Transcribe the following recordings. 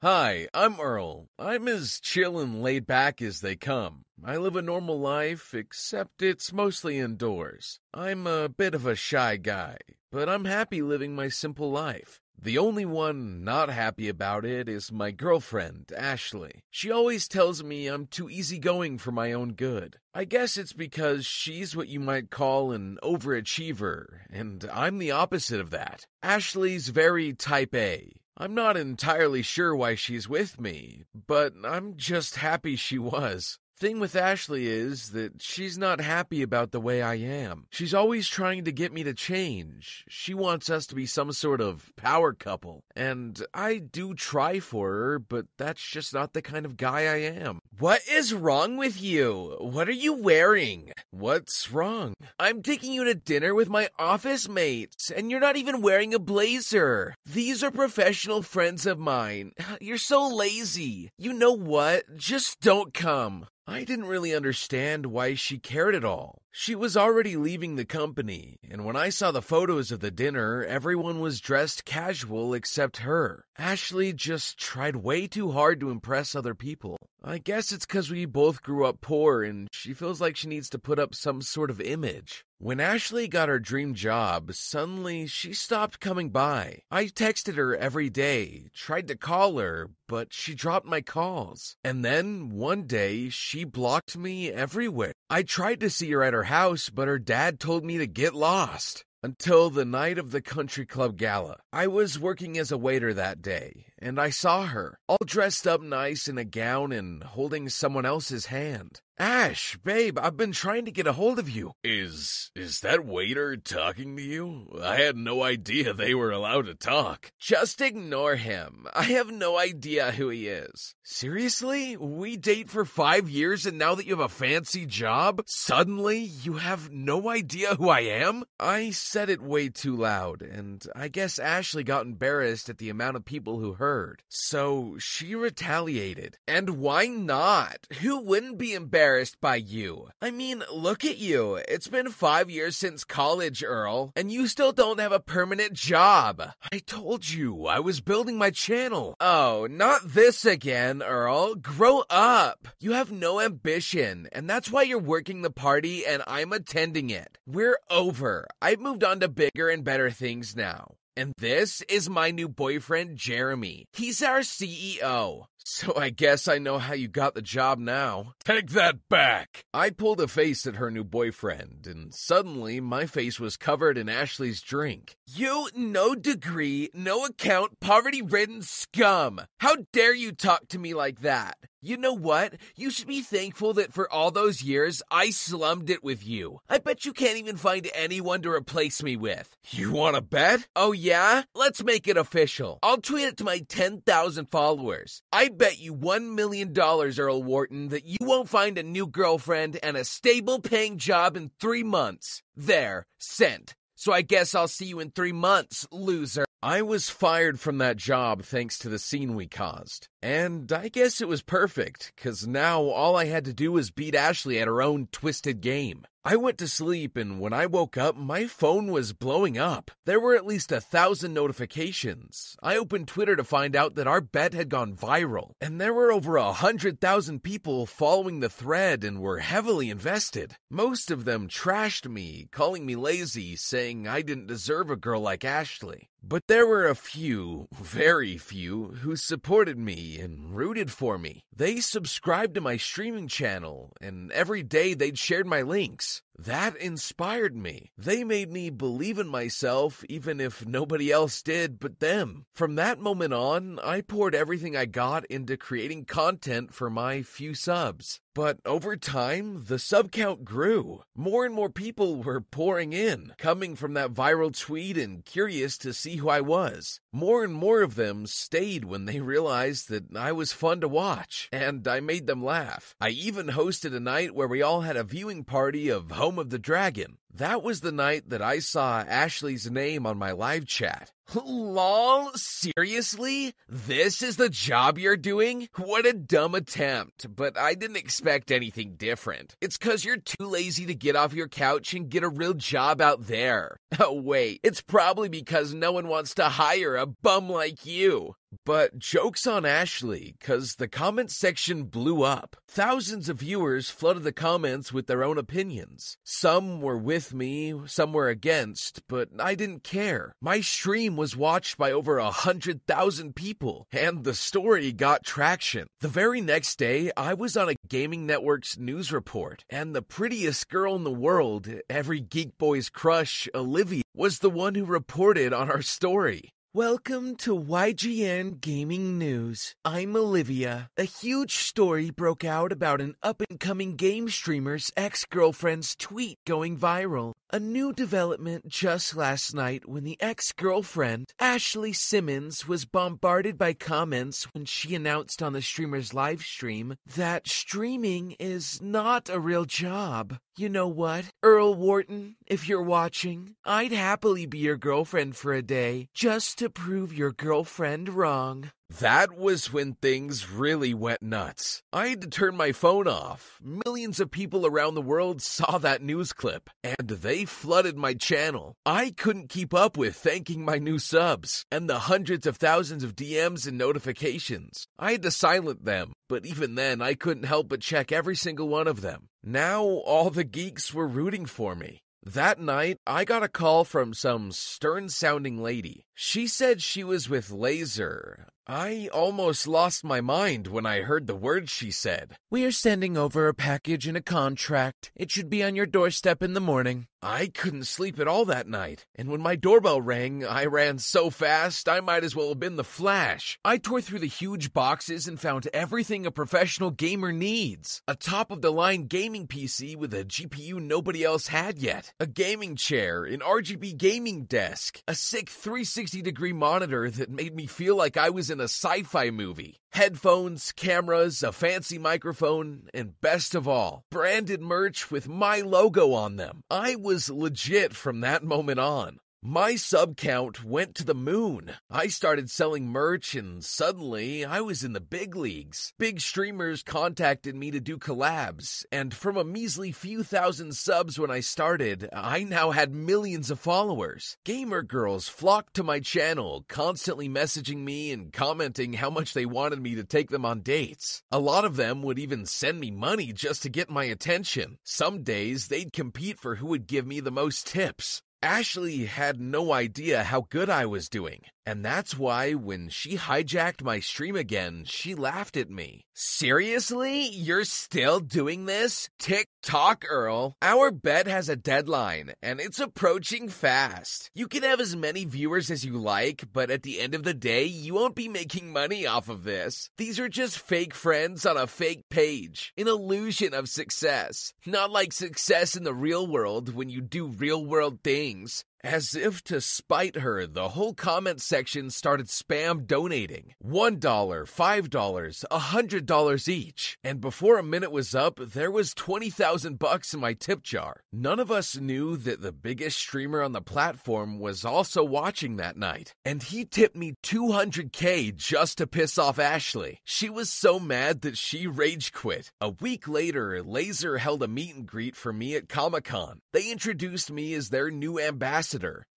Hi, I'm Earl. I'm as chill and laid back as they come. I live a normal life, except it's mostly indoors. I'm a bit of a shy guy, but I'm happy living my simple life. The only one not happy about it is my girlfriend, Ashley. She always tells me I'm too easygoing for my own good. I guess it's because she's what you might call an overachiever, and I'm the opposite of that. Ashley's very type A. I'm not entirely sure why she's with me, but I'm just happy she was. Thing with Ashley is that she's not happy about the way I am. She's always trying to get me to change. She wants us to be some sort of power couple. And I do try for her, but that's just not the kind of guy I am. What is wrong with you? What are you wearing? What's wrong? I'm taking you to dinner with my office mates, and you're not even wearing a blazer. These are professional friends of mine. You're so lazy. You know what? Just don't come. I didn't really understand why she cared at all. She was already leaving the company, and when I saw the photos of the dinner, everyone was dressed casual except her. Ashley just tried way too hard to impress other people. I guess it's because we both grew up poor and she feels like she needs to put up some sort of image. When Ashley got her dream job, suddenly she stopped coming by. I texted her every day, tried to call her, but she dropped my calls. And then, one day, she blocked me everywhere. I tried to see her at her house, but her dad told me to get lost. Until the night of the country club gala. I was working as a waiter that day, and I saw her, all dressed up nice in a gown and holding someone else's hand. Ash, babe, I've been trying to get a hold of you. Is that waiter talking to you? I had no idea they were allowed to talk. Just ignore him. I have no idea who he is. Seriously? We date for 5 years and now that you have a fancy job, suddenly you have no idea who I am? I said it way too loud, and I guess Ashley got embarrassed at the amount of people who heard. So she retaliated. And why not? Who wouldn't be embarrassed by you? I mean, look at you. It's been 5 years since college, Earl, and you still don't have a permanent job. I told you, I was building my channel. Oh, not this again, Earl. Grow up. You have no ambition, and that's why you're working the party and I'm attending it. We're over. I've moved on to bigger and better things now. And this is my new boyfriend, Jeremy. He's our CEO. So I guess I know how you got the job now. Take that back! I pulled a face at her new boyfriend, and suddenly my face was covered in Ashley's drink. You, no degree, no account, poverty-ridden scum! How dare you talk to me like that? You know what? You should be thankful that for all those years, I slummed it with you. I bet you can't even find anyone to replace me with. You wanna bet? Oh yeah? Let's make it official. I'll tweet it to my 10,000 followers. I bet you $1 million, Earl Wharton, that you won't find a new girlfriend and a stable paying job in 3 months. There, sent. So I guess I'll see you in 3 months, loser. I was fired from that job thanks to the scene we caused. And I guess it was perfect, because now all I had to do was beat Ashley at her own twisted game. I went to sleep, and when I woke up, my phone was blowing up. There were at least 1,000 notifications. I opened Twitter to find out that our bet had gone viral, and there were over 100,000 people following the thread and were heavily invested. Most of them trashed me, calling me lazy, saying I didn't deserve a girl like Ashley. But there were a few, very few, who supported me and rooted for me. They subscribed to my streaming channel, and every day they'd shared my links. That inspired me. They made me believe in myself even if nobody else did but them. From that moment on, I poured everything I got into creating content for my few subs. But over time, the sub count grew. More and more people were pouring in, coming from that viral tweet and curious to see who I was. More and more of them stayed when they realized that I was fun to watch, and I made them laugh. I even hosted a night where we all had a viewing party of Home of the Dragon. That was the night that I saw Ashley's name on my live chat. Lol, seriously? This is the job you're doing? What a dumb attempt, but I didn't expect anything different. It's 'cause you're too lazy to get off your couch and get a real job out there. Oh wait, it's probably because no one wants to hire a bum like you. But joke's on Ashley, 'cause the comment section blew up. Thousands of viewers flooded the comments with their own opinions. Some were with me, some were against, but I didn't care. My stream was watched by over 100,000 people, and the story got traction. The very next day, I was on a gaming network's news report, and the prettiest girl in the world, every geek boy's crush, Olivia, was the one who reported on our story. Welcome to YGN Gaming News. I'm Olivia. A huge story broke out about an up-and-coming game streamer's ex-girlfriend's tweet going viral. A new development just last night when the ex-girlfriend, Ashley Simmons, was bombarded by comments when she announced on the streamer's live stream that streaming is not a real job. You know what, Earl Wharton, if you're watching, I'd happily be your girlfriend for a day just to prove your girlfriend wrong. That was when things really went nuts. I had to turn my phone off. Millions of people around the world saw that news clip, and they flooded my channel. I couldn't keep up with thanking my new subs, and the hundreds of thousands of DMs and notifications. I had to silence them, but even then I couldn't help but check every single one of them. Now all the geeks were rooting for me. That night, I got a call from some stern-sounding lady. She said she was with Laser. I almost lost my mind when I heard the words she said. We are sending over a package and a contract. It should be on your doorstep in the morning. I couldn't sleep at all that night, and when my doorbell rang, I ran so fast I might as well have been the Flash. I tore through the huge boxes and found everything a professional gamer needs. A top-of-the-line gaming PC with a GPU nobody else had yet, a gaming chair, an RGB gaming desk, a sick 360-degree monitor that made me feel like I was in a sci-fi movie, headphones, cameras, a fancy microphone, and best of all, branded merch with my logo on them. I was legit from that moment on. My sub count went to the moon. I started selling merch and suddenly I was in the big leagues. Big streamers contacted me to do collabs, and from a measly few thousand subs when I started, I now had millions of followers. Gamer girls flocked to my channel, constantly messaging me and commenting how much they wanted me to take them on dates. A lot of them would even send me money just to get my attention. Some days they'd compete for who would give me the most tips. Ashley had no idea how good I was doing, and that's why when she hijacked my stream again, she laughed at me. Seriously? You're still doing this? Tick-tock, Earl. Our bet has a deadline, and it's approaching fast. You can have as many viewers as you like, but at the end of the day, you won't be making money off of this. These are just fake friends on a fake page. An illusion of success. Not like success in the real world when you do real-world things. As if to spite her, the whole comment section started spam donating. $1, $5, $100 each. And before a minute was up, there was $20,000 in my tip jar. None of us knew that the biggest streamer on the platform was also watching that night. And he tipped me $200K just to piss off Ashley. She was so mad that she rage quit. A week later, Laser held a meet and greet for me at Comic-Con. They introduced me as their new ambassador.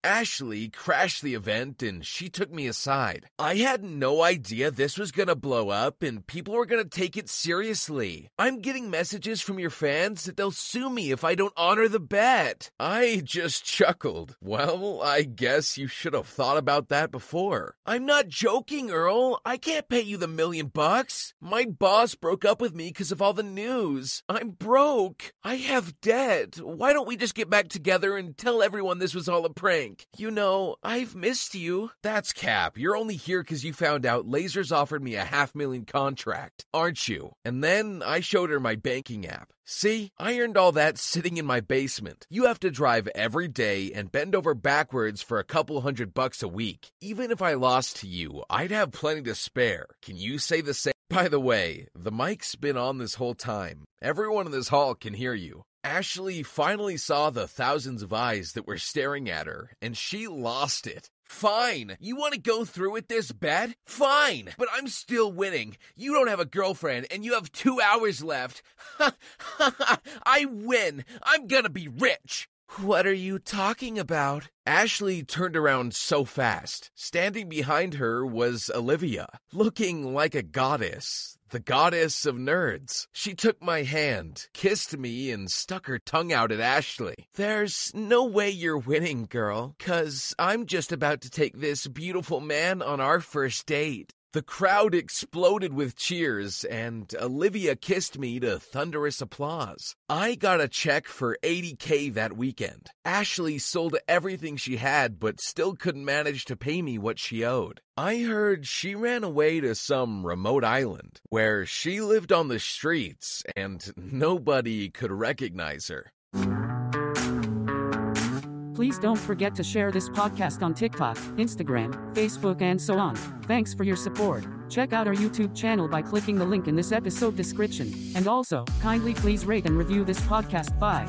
Ashley crashed the event and she took me aside. I had no idea this was gonna blow up and people were gonna take it seriously. I'm getting messages from your fans that they'll sue me if I don't honor the bet. I just chuckled. Well, I guess you should have thought about that before. I'm not joking, Earl. I can't pay you the $1 million. My boss broke up with me because of all the news. I'm broke. I have debt. Why don't we just get back together and tell everyone this was all a prank? You know, I've missed you. That's cap. You're only here because you found out Laser's offered me a $500,000 contract, aren't you? And then I showed her my banking app. See, I earned all that sitting in my basement. You have to drive every day and bend over backwards for a couple $100 a week. Even if I lost to you, I'd have plenty to spare. Can you say the same? By the way, the mic's been on this whole time. Everyone in this hall can hear you. Ashley finally saw the thousands of eyes that were staring at her, and she lost it. Fine, you want to go through with this bet? Fine, but I'm still winning. You don't have a girlfriend, and you have 2 hours left. I win. I'm gonna be rich. What are you talking about? Ashley turned around so fast. Standing behind her was Olivia, looking like a goddess, the goddess of nerds. She took my hand, kissed me, and stuck her tongue out at Ashley. There's no way you're winning, girl, 'cause I'm just about to take this beautiful man on our first date. The crowd exploded with cheers, and Olivia kissed me to thunderous applause. I got a check for $80K that weekend. Ashley sold everything she had, but still couldn't manage to pay me what she owed. I heard she ran away to some remote island, where she lived on the streets, and nobody could recognize her. Please don't forget to share this podcast on TikTok, Instagram, Facebook, and so on. Thanks for your support. Check out our YouTube channel by clicking the link in this episode description. And also, kindly please rate and review this podcast. Bye.